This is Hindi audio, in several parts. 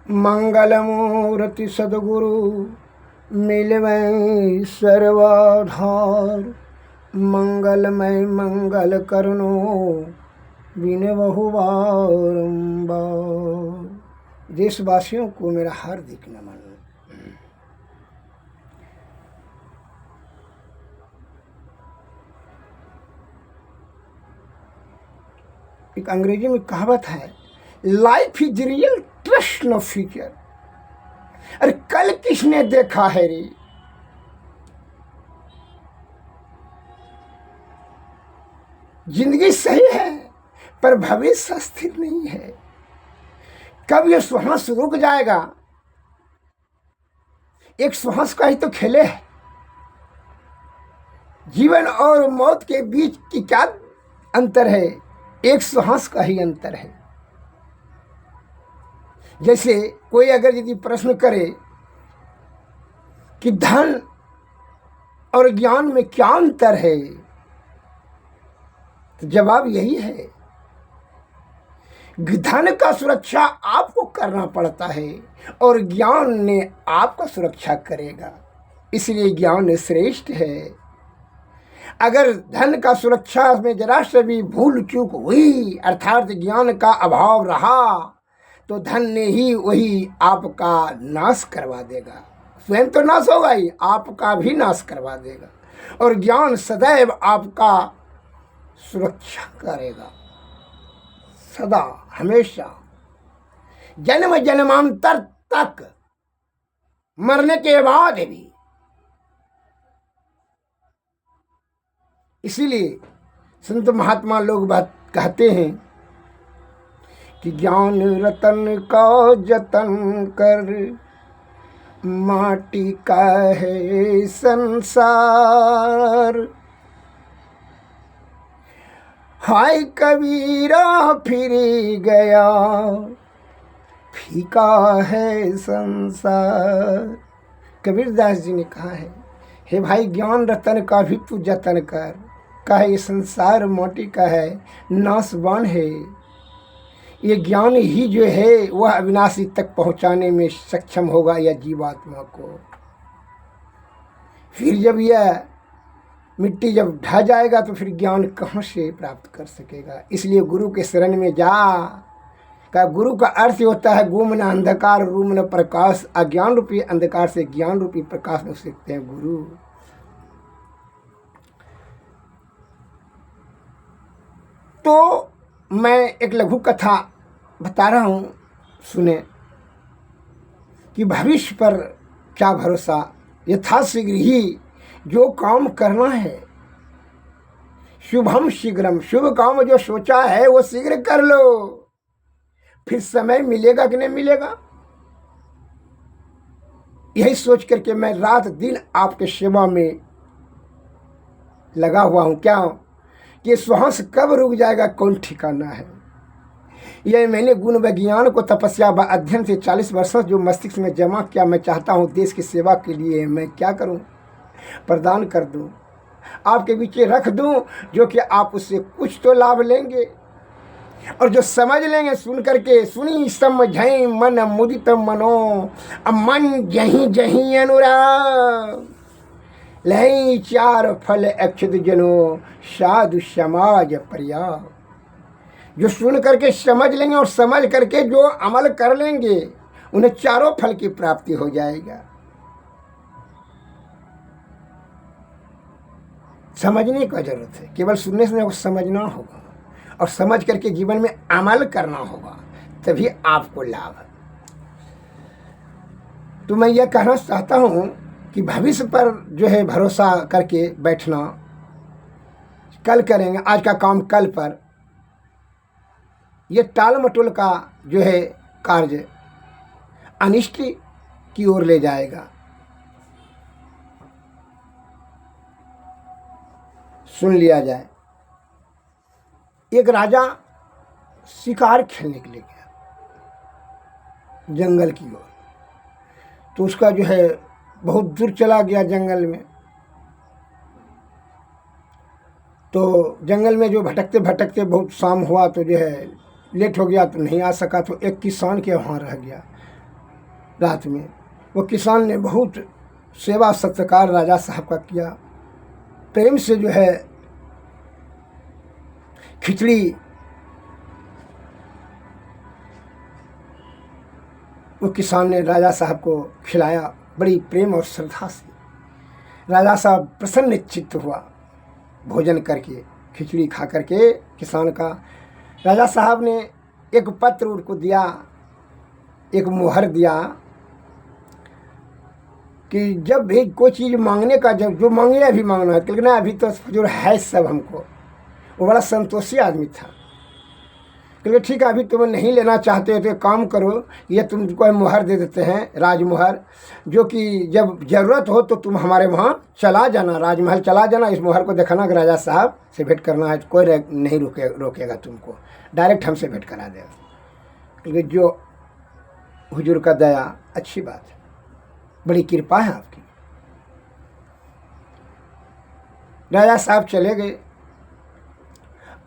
मंगल मूर्ति सदगुरु मिलवै सर्वाधार। मंगलमय मंगल करनो बिन बहु बारंबार। देशवासियों को मेरा हार्दिक नमन। एक अंग्रेजी में कहावत है, life is real, trust no future. अरे कल किसने देखा है रे? जिंदगी सही है पर भविष्य स्थिर नहीं है। कब ये श्वास रुक जाएगा? एक श्वास का ही तो खेले है। जीवन और मौत के बीच की क्या अंतर है? एक श्वास का ही अंतर है। जैसे कोई अगर यदि प्रश्न करे कि धन और ज्ञान में क्या अंतर है, तो जवाब यही है, धन का सुरक्षा आपको करना पड़ता है और ज्ञान ने आपका सुरक्षा करेगा। इसलिए ज्ञान श्रेष्ठ है। अगर धन का सुरक्षा में जरा से भी भूल चूक हुई, अर्थात ज्ञान का अभाव रहा, तो धन ने ही वही आपका नाश करवा देगा। स्वयं तो नाश होगा ही, आपका भी नाश करवा देगा। और ज्ञान सदैव आपका सुरक्षा करेगा, सदा हमेशा जन्म जन्मांतर तक, मरने के बाद भी। इसीलिए संत महात्मा लोग बात कहते हैं कि ज्ञान रतन का जतन कर, माटी का है संसार। हाय कबीरा फिर गया, फीका है संसार। कबीरदास जी ने कहा है, हे भाई ज्ञान रतन का भी तू जतन कर। कहे ये संसार माटी का है, नाशवान है। ये ज्ञान ही जो है वह अविनाशी तक पहुंचाने में सक्षम होगा या जीवात्मा को। फिर जब यह मिट्टी जब ढह जाएगा तो फिर ज्ञान कहाँ से प्राप्त कर सकेगा? इसलिए गुरु के शरण में जा। का गुरु का अर्थ होता है गुम न अंधकार रूम न प्रकाश। अज्ञान रूपी अंधकार से ज्ञान रूपी प्रकाश में सीखते हैं गुरु। तो मैं एक लघु कथा बता रहा हूँ, सुने कि भविष्य पर क्या भरोसा। यथाशीघ्र ही जो काम करना है, शुभम शीघ्रम, शुभ काम जो सोचा है वो शीघ्र कर लो। फिर समय मिलेगा कि नहीं मिलेगा, यही सोच करके मैं रात दिन आपके सेवा में लगा हुआ हूँ। क्या कि श्वास कब रुक जाएगा कौन ठिकाना है। यह मैंने गुण विज्ञान को तपस्या व अध्ययन से 40 वर्षों जो मस्तिष्क में जमा किया। मैं चाहता हूँ देश की सेवा के लिए मैं क्या करूँ, प्रदान कर दूँ, आपके बीच रख दूँ, जो कि आप उससे कुछ तो लाभ लेंगे। और जो समझ लेंगे सुन करके, सुनी समझें मन मुदित मनो, मन जहीं जहीं अनुराग। लही चार फल अक्षत जनो, साधु समाज पर्याग। जो सुन करके समझ लेंगे और समझ करके जो अमल कर लेंगे, उन्हें चारों फल की प्राप्ति हो जाएगा। समझने का जरूरत है, केवल सुनने से समझना होगा और समझ करके जीवन में अमल करना होगा, तभी आपको लाभ है। तो मैं यह कहना चाहता हूँ कि भविष्य पर जो है भरोसा करके बैठना, कल करेंगे, आज का काम कल पर, यह टाल मटोल का जो है कार्य अनिष्ट की ओर ले जाएगा। सुन लिया जाए। एक राजा शिकार खेलने के लिए गया जंगल की ओर। तो उसका जो है बहुत दूर चला गया जंगल में। तो जंगल में जो भटकते भटकते बहुत शाम हुआ, तो जो है लेट हो गया, तो नहीं आ सका। तो एक किसान के वहाँ रह गया। रात में वो किसान ने बहुत सेवा सत्कार राजा साहब का किया, प्रेम से जो है खिचड़ी वो किसान ने राजा साहब को खिलाया बड़ी प्रेम और श्रद्धा से। राजा साहब प्रसन्न चित्त हुआ भोजन करके, खिचड़ी खा करके किसान का। राजा साहब ने एक पत्र उनको दिया, एक मुहर दिया कि जब भी कोई चीज़ मांगने का, जब जो मांगे अभी मांगना है, क्योंकि ना अभी तो फजूल है सब हमको। वो बड़ा संतोषी आदमी था। क्योंकि ठीक है अभी तुम नहीं लेना चाहते हो तो काम करो, ये तुमको मुहर दे देते हैं, राजमुहर, जो कि जब ज़रूरत हो तो तुम हमारे वहाँ चला जाना, राजमहल चला जाना। इस मुहर को दिखाना कि राजा साहब से भेंट करना है, कोई नहीं रोकेगा तुमको, डायरेक्ट हमसे भेंट करा देगा। क्योंकि जो हुजूर का दया, अच्छी बात है, बड़ी कृपा है आपकी। राजा साहब चले गए।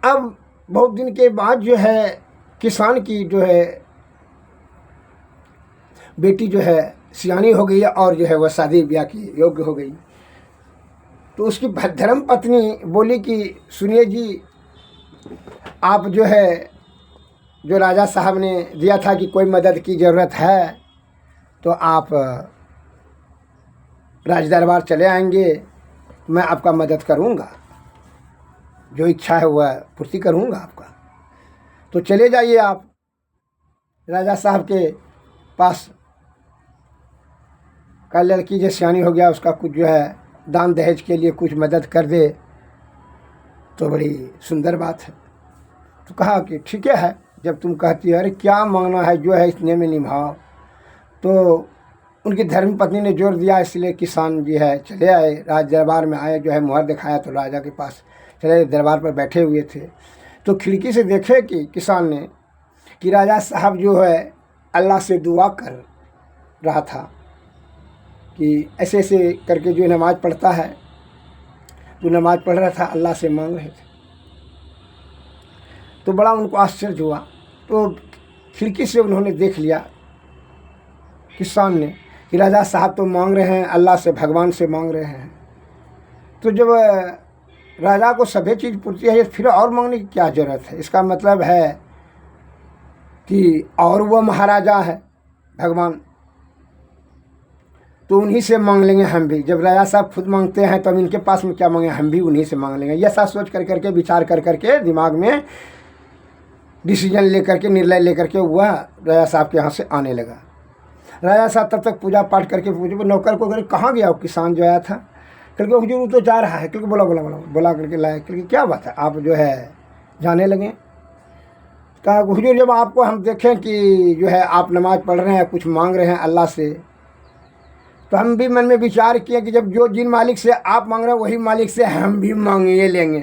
अब बहुत दिन के बाद जो है किसान की जो है बेटी जो है सियानी हो गई और जो है वह शादी ब्याह की योग्य हो गई। तो उसकी धर्म पत्नी बोली कि सुनिए जी, आप जो है जो राजा साहब ने दिया था कि कोई मदद की ज़रूरत है तो आप राज दरबार चले आएंगे, मैं आपका मदद करूंगा, जो इच्छा है वह पूर्ति करूंगा आपका। तो चले जाइए आप राजा साहब के पास। का लड़की जो सियानी हो गया उसका कुछ जो है दान दहेज के लिए कुछ मदद कर दे तो बड़ी सुंदर बात है। तो कहा कि ठीक है, जब तुम कहती है, अरे क्या मांगना है जो है इतने में निभाओ। तो उनकी धर्म पत्नी ने जोर दिया, इसलिए किसान जी है चले आए, राज दरबार में आए, जो है मुहर दिखाया तो राजा के पास चले, दरबार पर बैठे हुए थे। तो खिड़की से देखे कि किसान ने कि राजा साहब जो है अल्लाह से दुआ कर रहा था कि ऐसे ऐसे करके जो नमाज़ पढ़ता है, तो नमाज़ पढ़ रहा था, अल्लाह से मांग रहे थे। तो बड़ा उनको आश्चर्य हुआ। तो खिड़की से उन्होंने देख लिया किसान ने कि राजा साहब तो मांग रहे हैं, अल्लाह से, भगवान से मांग रहे हैं। तो जब राजा को सभी चीज़ पूर्ति है फिर और मांगने की क्या ज़रूरत है। इसका मतलब है कि और वह महाराजा है भगवान, तो उन्हीं से मांग लेंगे हम भी। जब राजा साहब खुद मांगते हैं तो हम इनके पास में क्या मांगे, हम भी उन्हीं से मांग लेंगे। ऐसा सोच कर करके, विचार कर करके, दिमाग में डिसीजन लेकर के, निर्णय लेकर के वह राजा साहब के यहाँ से आने लगा। राजा साहब तब तक पूजा पाठ करके पूछे, नौकर को, कहाँ गया वो किसान जो आया था? करके हुजूर वो तो जा रहा है। करके बोला करके लाया। करके क्या बात है, आप जो है जाने लगे? कहा हुजूर जब आपको हम देखें कि जो है आप नमाज़ पढ़ रहे हैं, कुछ मांग रहे हैं अल्लाह से, तो हम भी मन में विचार किए कि जब जो जिन मालिक से आप मांग रहे हैं वही मालिक से हम भी मांगे लेंगे।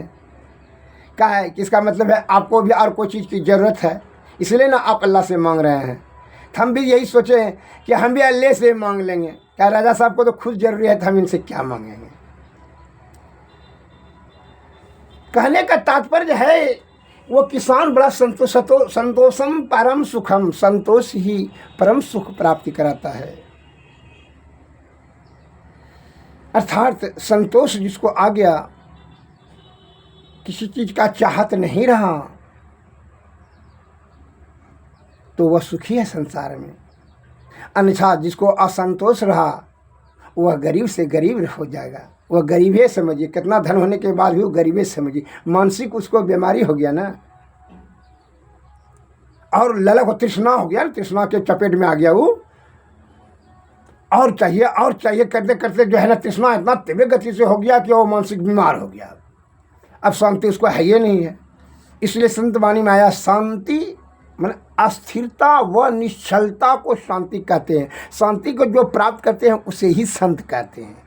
क्या है कि इसका मतलब है आपको भी और कोई चीज़ की ज़रूरत है, इसलिए ना आप अल्लाह से मांग रहे हैं। तो हम भी यही सोचे कि हम भी अल्लाह से मांग लेंगे। क्या राजा साहब को तो खुद ज़रूरी है, तो हम इनसे क्या मांगेंगे। कहने का तात्पर्य है वो किसान बड़ा संतोषम परम सुखम, संतोष ही परम सुख प्राप्ति कराता है। अर्थात संतोष जिसको आ गया, किसी चीज़ का चाहत नहीं रहा, तो वह सुखी है संसार में। अन्यथा जिसको असंतोष रहा वह गरीब से गरीब हो जाएगा। वह गरीबे समझिए, कितना धन होने के बाद भी वो गरीबे समझिए, मानसिक उसको बीमारी हो गया ना, और ललक हो, तृष्णा हो गया, तृष्णा के चपेट में आ गया वो, और चाहिए करते करते जो है ना तृष्णा इतना तीव्र गति से हो गया कि वो मानसिक बीमार हो गया। अब शांति उसको है ही नहीं है। इसलिए संत वाणी में आया, शांति मतलब अस्थिरता व निश्चलता को शांति कहते हैं। शांति को जो प्राप्त करते हैं उसे ही संत कहते हैं।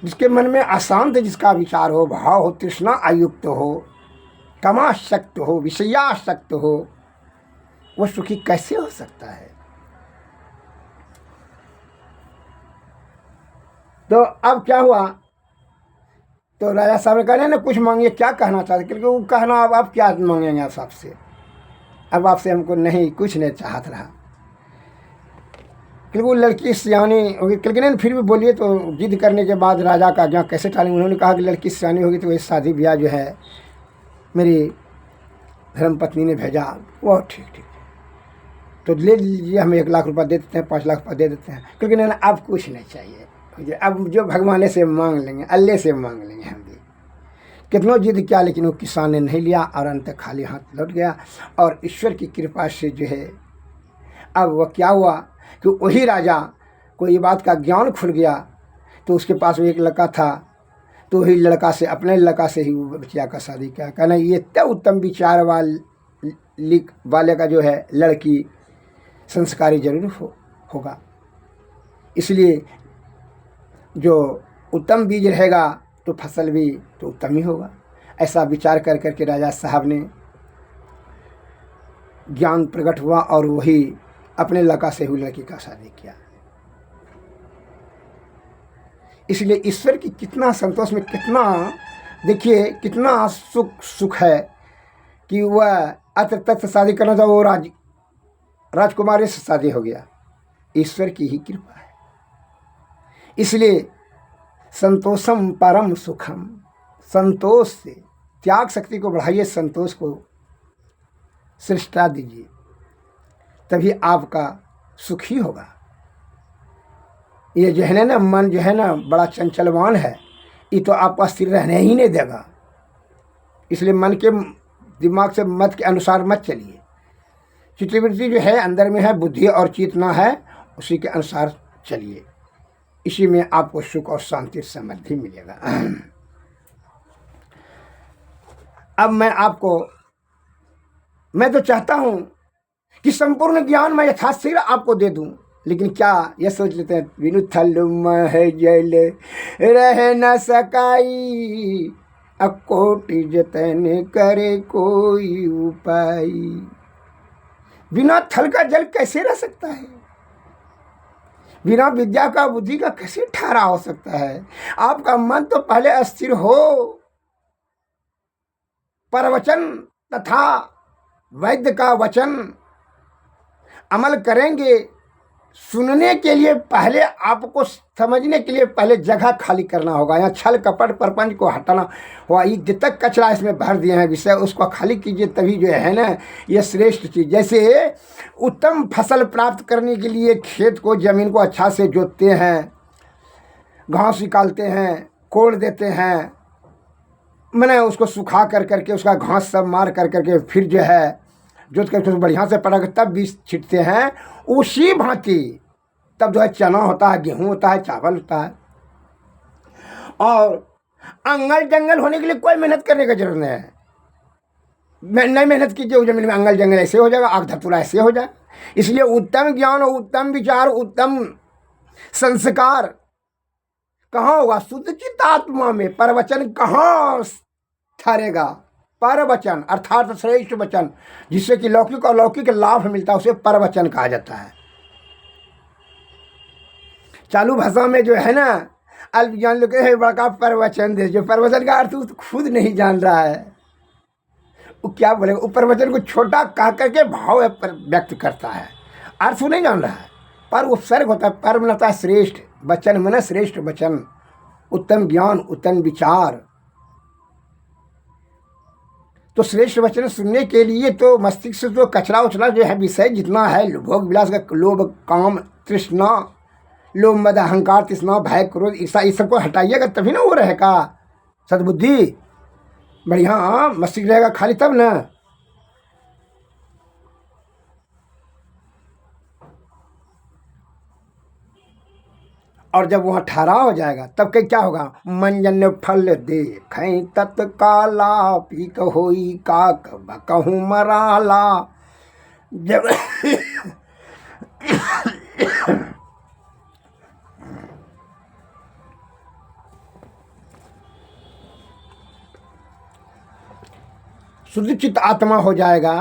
जिसके मन में अशांत जिसका विचार हो, भाव हो, तृष्णा आयुक्त हो, कामाशक्त हो, विषयाशक्त हो, वो सुखी कैसे हो सकता है। तो अब क्या हुआ तो राजा साहब ने कहा ना कुछ मांगिए, क्या कहना चाहते, क्योंकि वो कहना अब आप क्या मांगेंगे आप आपसे, अब आपसे हमको नहीं कुछ नहीं चाहत रहा, क्योंकि वो लड़की सियानी होगी। लेकिन फिर भी बोलिए, तो जिद करने के बाद राजा का आज्ञा कैसे टालेंगे। उन्होंने कहा कि लड़की सियानी होगी तो वही शादी ब्याह जो है मेरी धर्मपत्नी ने भेजा, वो ठीक ठीक, तो ले लीजिए, हम 1 लाख रुपया दे देते हैं, 5 लाख रुपया दे देते हैं। क्योंकि नहीं अब कुछ नहीं चाहिए, अब जो भगवान से मांग लेंगे, अल्लाह से मांग लेंगे हम भी। कितनों जिद किया, लेकिन वो किसान ने नहीं लिया और अंत खाली हाथ लौट गया। और ईश्वर की कृपा से जो है अब वह क्या हुआ कि वही राजा को ये बात का ज्ञान खुल गया, तो उसके पास वो एक लड़का था, तो वही लड़का से, अपने लड़का से ही वो बच्चिया का शादी किया। कहना ये तो उत्तम विचार वाले का जो है लड़की संस्कारी जरूर होगा, इसलिए जो उत्तम बीज रहेगा तो फसल भी तो उत्तम ही होगा। ऐसा विचार कर करके राजा साहब ने ज्ञान प्रकट हुआ और वही अपने लड़का से हुई लड़की का शादी किया। इसलिए ईश्वर की कितना संतोष में, कितना देखिए कितना सुख है कि वह अत्र तत्र शादी करना था, वो राजकुमारी से शादी हो गया, ईश्वर की ही कृपा है। इसलिए संतोषम परम सुखम, संतोष से त्याग शक्ति को बढ़ाइए, संतोष को श्रेष्ठता दीजिए, तभी आपका सुख ही होगा। ये जो है ना मन जो है ना बड़ा चंचलवान है, ये तो आपका स्थिर रहने ही नहीं देगा। इसलिए मन के दिमाग से मत के अनुसार मत चलिए। चित्तवृत्ति जो है अंदर में है, बुद्धि और चेतना है, उसी के अनुसार चलिए, इसी में आपको सुख और शांति समृद्धि मिलेगा। अब मैं तो चाहता हूं कि संपूर्ण ज्ञान मैं यथाशीघ्र आपको दे दूं, लेकिन क्या ये सोच लेते हैं, बिनु थल जल रह न सकाई, अकोटि जतन करे कोई उपाय। बिना थल का जल कैसे रह सकता है, बिना विद्या का बुद्धि का कैसे ठहरा हो सकता है। आपका मन तो पहले अस्थिर हो, परवचन तथा वैद्य का वचन अमल करेंगे। सुनने के लिए पहले आपको समझने के लिए पहले जगह खाली करना होगा। यहाँ छल कपट प्रपंच को हटाना हुआ, ये जितना कचरा इसमें भर दिए हैं विषय, उसको खाली कीजिए, तभी जो है ना ये श्रेष्ठ चीज़। जैसे उत्तम फसल प्राप्त करने के लिए खेत को, जमीन को अच्छा से जोतते हैं, घास निकालते हैं, कोड़ देते हैं, मैंने उसको सुखा कर करके उसका घास सब मार कर करके फिर जो है जोत करके बढ़िया से पड़ा तब बीज छिटते हैं। उसी भांति तब जो है चना होता है, गेहूं होता है, चावल होता है। और अंगल जंगल होने के लिए कोई मेहनत करने की जरूरत नहीं है। नहीं मेहनत कीजिए, उस जमीन में अंगल जंगल ऐसे हो जाएगा, आग धतूरा ऐसे हो जाए। इसलिए उत्तम ज्ञान, उत्तम विचार, उत्तम संस्कार कहाँ होगा? शुद्ध चित्तात्मा में। परवचन कहाँ ठहरेगा? परवचन अर्थात श्रेष्ठ वचन, जिससे कि लौकिक और लौकिक लाभ मिलता है, उसे परवचन कहा जाता है। चालू भाषा में जो है ना अल्पज्ञान लोग बड़का परवचन दे, जो परवचन का अर्थ खुद नहीं जान रहा है, वो क्या बोलेगा? वो परवचन को छोटा कह करके भाव व्यक्त करता है, अर्थ नहीं जान रहा है। पर उपसर्ग होता है, पर बनता है श्रेष्ठ वचन, मन श्रेष्ठ वचन, उत्तम ज्ञान, उत्तम विचार। तो श्रेष्ठ वचन सुनने के लिए तो मस्तिष्क से तो कचरा उचरा जो है विषय जितना है, भोग विलास का लोभ, काम, तृष्णा, लोभ, मद, अहंकार, तृष्णा, भय, क्रोध, ईर्षा, इस सबको हटाइएगा तभी ना वो रहेगा सद्बुद्धि, बढ़िया मस्तिष्क रहेगा खाली, तब ना। और जब वहाँ ठहराव हो जाएगा तब क्या होगा? मंजन फल देखें तत्काला, पीक होई काक कहूँ मराला। जब शुद्ध चित्त आत्मा हो जाएगा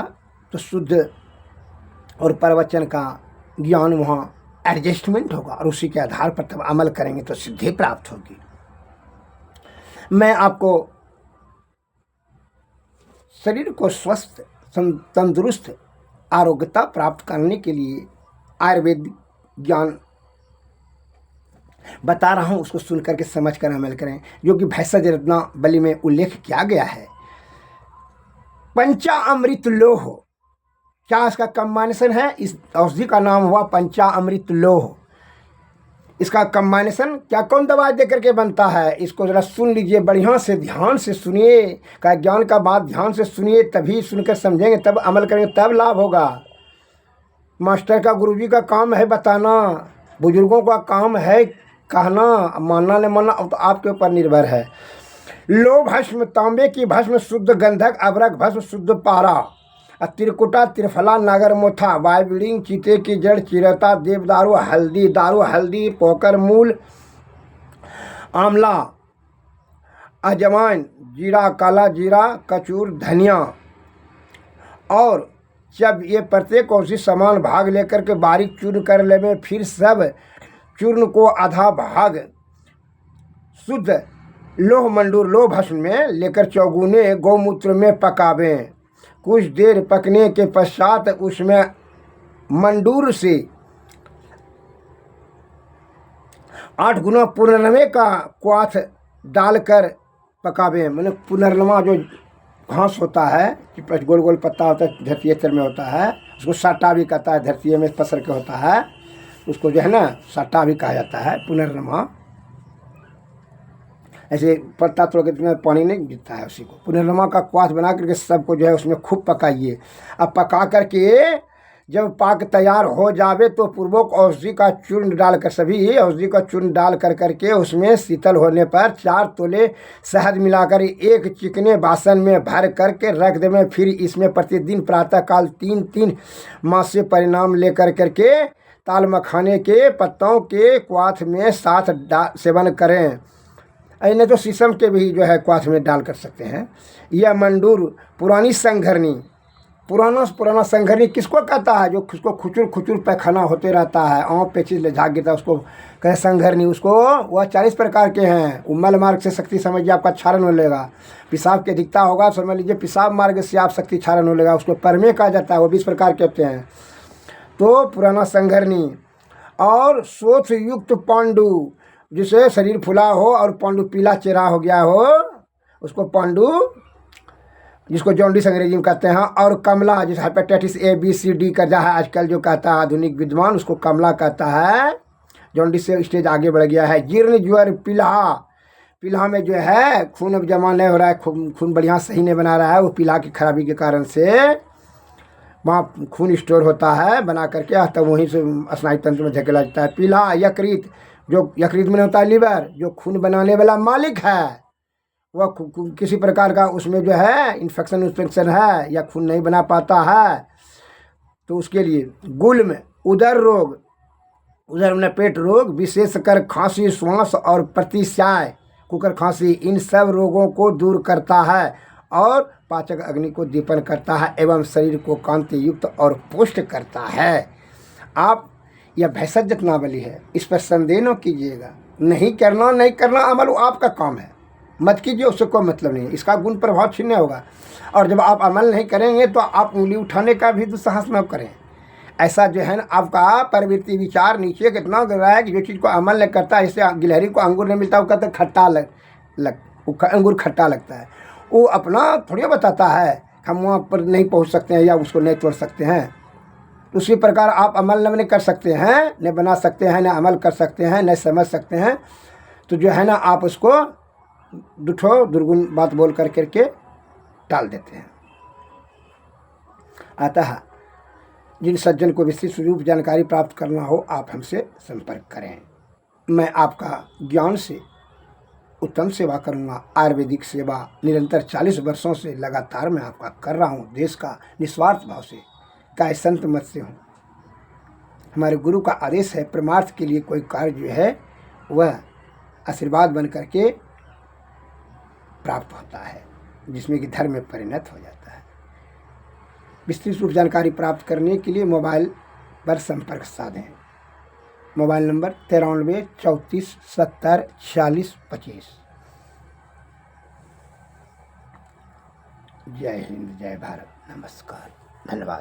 तो शुद्ध और प्रवचन का ज्ञान वहाँ एडजस्टमेंट होगा, और उसी के आधार पर तब अमल करेंगे तो सिद्धि प्राप्त होगी। मैं आपको शरीर को स्वस्थ तंदुरुस्त आरोग्यता प्राप्त करने के लिए आयुर्वेद ज्ञान बता रहा हूँ, उसको सुन करके समझ कर अमल करें, जो कि भैंसज रत्नावली में उल्लेख किया गया है। पंचाअमृत लोह, क्या इसका कम्बाइनेशन है? इस औषधि का नाम हुआ पंचाअमृत लोह। इसका कम्बाइनेशन क्या कौन दवाई दे करके बनता है? इसको ज़रा सुन लीजिए, बढ़िया से ध्यान से सुनिए, का ज्ञान का बात ध्यान से सुनिए, तभी सुनकर समझेंगे, तब अमल करेंगे, तब लाभ होगा। मास्टर का, गुरुजी का काम है बताना, बुजुर्गों का काम है कहना, मानना नहीं मानना तो आपके ऊपर निर्भर है। लो भस्म, तांबे की भस्म शुद्ध गंधक, अबरक भस्म शुद्ध पारा, त्रिकुटा, त्रिफला, नागर मोथा, वायबिड़िंग, चीते की जड़, चिरता, देवदारू, हल्दी, दारू, हल्दी, पोकर मूल, आंवला, अजवाइन, जीरा, काला जीरा, कचूर, धनिया। और जब ये प्रत्येक औषधि समान भाग लेकर के बारीक चूर्ण कर लेवे, फिर सब चूर्ण को आधा भाग शुद्ध लोह मंडूर, लोह भस्म में लेकर चौगुने गौमूत्र में पकावें। कुछ देर पकने के पश्चात उसमें मंडूर से 8 गुना पुनर्नवे का क्वाथ डालकर पकावें। मैंने पुनर्नमा जो घास होता है, गोल गोल पत्ता होता है, धरती चर में होता है, उसको साटा भी कहता है, धरती में पसर के होता है, उसको जो है ना साटा भी कहा जाता है, पुनर्नमा। ऐसे पत्ता तोड़ के पानी नहीं गिरता है, उसी को पुनर्नमा का क्वाथ बना करके सबको जो है उसमें खूब पकाइए। अब पका करके जब पाक तैयार हो जावे तो पूर्वोक्त औषधि का चूर्ण डालकर, सभी औषधि का चूर्ण डाल कर करके उसमें शीतल होने पर 4 तोले शहद मिलाकर एक चिकने बासन में भर करके रख देवें। फिर इसमें प्रतिदिन प्रातःकाल 3-3 मास से परिणाम लेकर करके ताल मखाने के पत्तों के क्वाथ में साथ सेवन करें। नहीं तो शीशम के भी जो है क्वाथ में डाल कर सकते हैं। यह मंडूर पुरानी संघरनी, पुराना संघरनी किसको कहता है? जो उसको खुचुर पैखाना होते रहता है, आँख पे चीज ले झाग गिरता है, उसको कहे संघरनी। उसको वह 40 प्रकार के हैं। उम्मल मार्ग से शक्ति समझिए आपका क्षारण हो लेगा, पेशाब की अधिकता होगा समझ लीजिए पेशाब मार्ग से आप शक्ति क्षारण हो लेगा, उसको परमे कहा जाता है, वो 20 प्रकार के होते हैं। तो पुराना संघरनी और सोच युक्त पांडु, जिसे शरीर फुला हो और पांडु पीला चेहरा हो गया हो, उसको पांडु, जिसको जॉन्डिस अंग्रेजी में कहते हैं। और कमला, जिस hepatitis A B C D कर जा है आजकल जो कहता है आधुनिक विद्वान, उसको कमला कहता है। जॉन्डिस से स्टेज आगे बढ़ गया है। जीर्ण ज्वर, पीला में जो है खून अब जमा नहीं हो रहा है, खून बढ़िया सही नहीं बना रहा है, वो पीला की खराबी के कारण से वहाँ खून स्टोर होता है बना करके, तब वहीं से स्नायु तंत्र में धकेला जाता है। पीला, यकृत, जो यकृत में होता है लीवर, जो खून बनाने वाला मालिक है, वह किसी प्रकार का उसमें जो है इन्फेक्शन है या खून नहीं बना पाता है, तो उसके लिए गुल्म, उदर रोग, उदर में पेट रोग, विशेषकर खांसी, श्वास और प्रतिशाय, कुकर खांसी, इन सब रोगों को दूर करता है और पाचक अग्नि को दीपन करता है एवं शरीर को कांति युक्त और पुष्ट करता है। आप यह भैंसज रत्नावली है, इस पर संदेह न कीजिएगा। नहीं करना अमल आपका काम है, मत कीजिए, उससे कोई मतलब नहीं। इसका गुण प्रभाव छीनने होगा, और जब आप अमल नहीं करेंगे तो आप उंगली उठाने का भी दुस्साहस न करें। ऐसा जो है ना आपका प्रवृत्ति विचार नीचे कितना गिर रहा है कि जो चीज़ को अमल नहीं करता, इससे गिलहरी को अंगूर नहीं मिलता, वो कहता है खट्टा अंगूर खट्टा लगता है। वो अपना थोड़ी बताता है हम वहाँ पर नहीं पहुँच सकते हैं या उसको नहीं तोड़ सकते हैं। उसी प्रकार आप अमल नहीं कर सकते हैं, न बना सकते हैं, न अमल कर सकते हैं, न समझ सकते हैं, तो जो है ना आप उसको दुठो दुर्गुण बात बोल कर करके टाल देते हैं। अतः जिन सज्जन को विस्तृत स्वरूप जानकारी प्राप्त करना हो आप हमसे संपर्क करें। मैं आपका ज्ञान से उत्तम सेवा करूंगा। आयुर्वेदिक सेवा निरंतर 40 वर्षों से लगातार मैं आपका कर रहा हूं, देश का निस्वार्थ भाव से, काय संत मत से हूँ। हमारे गुरु का आदेश है, परमार्थ के लिए कोई कार्य जो है वह आशीर्वाद बन करके प्राप्त होता है, जिसमें कि धर्म में परिणत हो जाता है। विस्तृत रूप जानकारी प्राप्त करने के लिए मोबाइल पर संपर्क साधें। Mobile number 93 34 70 40 25। जय हिंद, जय भारत, नमस्कार, धन्यवाद।